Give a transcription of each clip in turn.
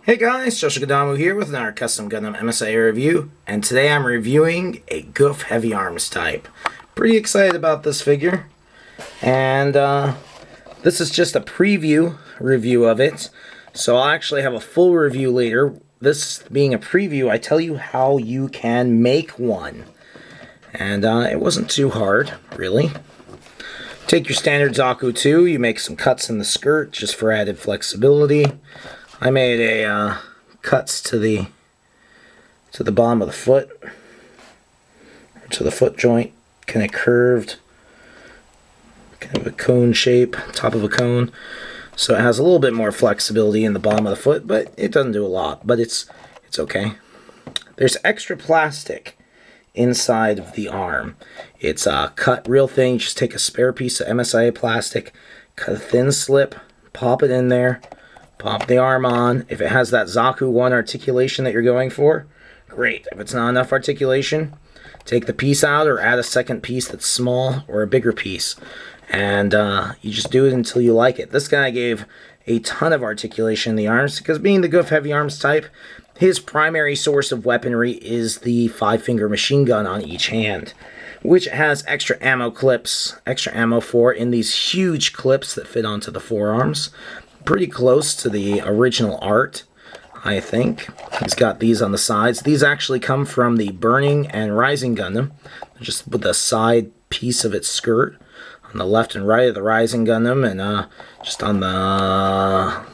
Hey guys, Joshua Gadamu here with another custom Gundam MSA review, and today I'm reviewing a Gouf Heavyarms type. Pretty excited about this figure, and this is just a preview review of it, so I'll actually have a full review later. This being a preview, I tell you how you can make one, and it wasn't too hard, really. Take your standard Zaku 2, you make some cuts in the skirt just for added flexibility. I made a cuts to the bottom of the foot, to the foot joint, kind of curved, kind of a cone shape, top of a cone. So it has a little bit more flexibility in the bottom of the foot, but it doesn't do a lot. But it's okay. There's extra plastic inside of the arm. It's cut real thin. Just take a spare piece of MSIA plastic, cut a thin slip, pop it in there. Pop the arm on. If it has that Zaku 1 articulation that you're going for, great. If it's not enough articulation, take the piece out or add a second piece that's small or a bigger piece. And you just do it until you like it. This guy gave a ton of articulation in the arms because being the Gouf Heavyarms type, his primary source of weaponry is the 5-finger machine gun on each hand, which has extra ammo clips, extra ammo for in these huge clips that fit onto the forearms. Pretty close to the original art, I think. He's got these on the sides. These actually come from the Burning and Rising Gundam, just with the side piece of its skirt on the left and right of the Rising Gundam, and just on the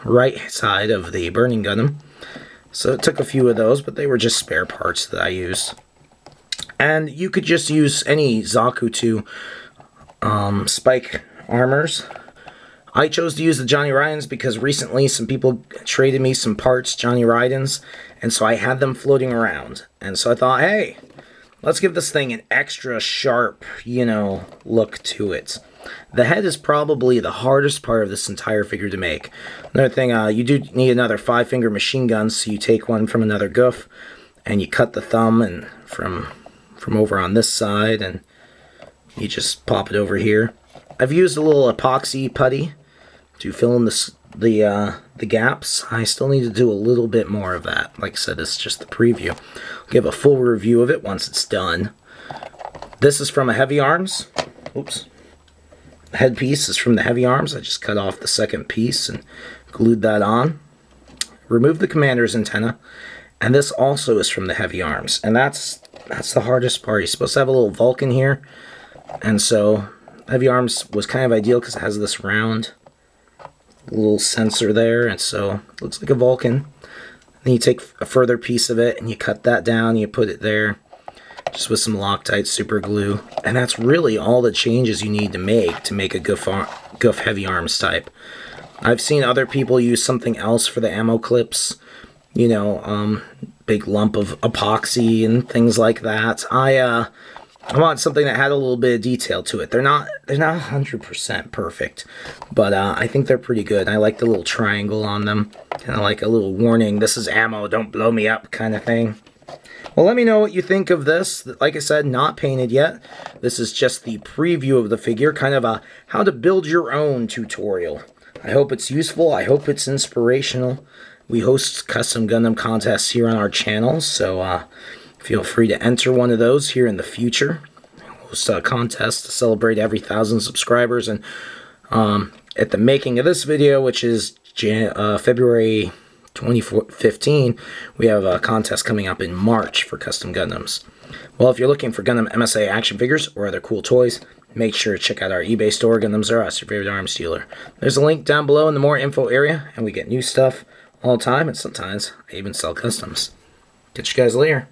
right side of the Burning Gundam. So it took a few of those, but they were just spare parts that I used. And you could just use any Zaku 2 spike armors. I chose to use the Johnny Rydens because recently some people traded me some parts, Johnny Rydens, and so I had them floating around. And so I thought, hey, let's give this thing an extra sharp, look to it. The head is probably the hardest part of this entire figure to make. Another thing, you do need another 5-finger machine gun, so you take one from another Gouf, and you cut the thumb and from over on this side, and you just pop it over here. I've used a little epoxy putty to fill in the gaps. I still need to do a little bit more of that. Like I said, this is just the preview. I'll give a full review of it once it's done. This is from a Heavyarms. Oops. The headpiece is from the Heavyarms. I just cut off the second piece and glued that on. Remove the commander's antenna. And this also is from the Heavyarms. And that's the hardest part. You're supposed to have a little Vulcan here. And so Heavyarms was kind of ideal because it has this round little sensor there, and so it looks like a Vulcan. Then you take a further piece of it and you cut that down and you put it there just with some Loctite super glue, and that's really all the changes you need to make a Gouf Heavyarms type. I've seen other people use something else for the ammo clips, big lump of epoxy and things like that. I want something that had a little bit of detail to it. They're not 100% perfect, but I think they're pretty good. I like the little triangle on them, kind of like a little warning, this is ammo, don't blow me up kind of thing. Well, let me know what you think of this. Like I said, not painted yet. This is just the preview of the figure, kind of a how to build your own tutorial. I hope it's useful. I hope it's inspirational. We host custom Gundam contests here on our channel, so feel free to enter one of those here in the future. We'll host a contest to celebrate every 1,000 subscribers. And at the making of this video, which is February 2015, we have a contest coming up in March for custom Gundams. Well, if you're looking for Gundam MSA action figures or other cool toys, make sure to check out our eBay store, Gundams R Us, your favorite arms dealer. There's a link down below in the more info area, and we get new stuff all the time, and sometimes I even sell customs. Catch you guys later.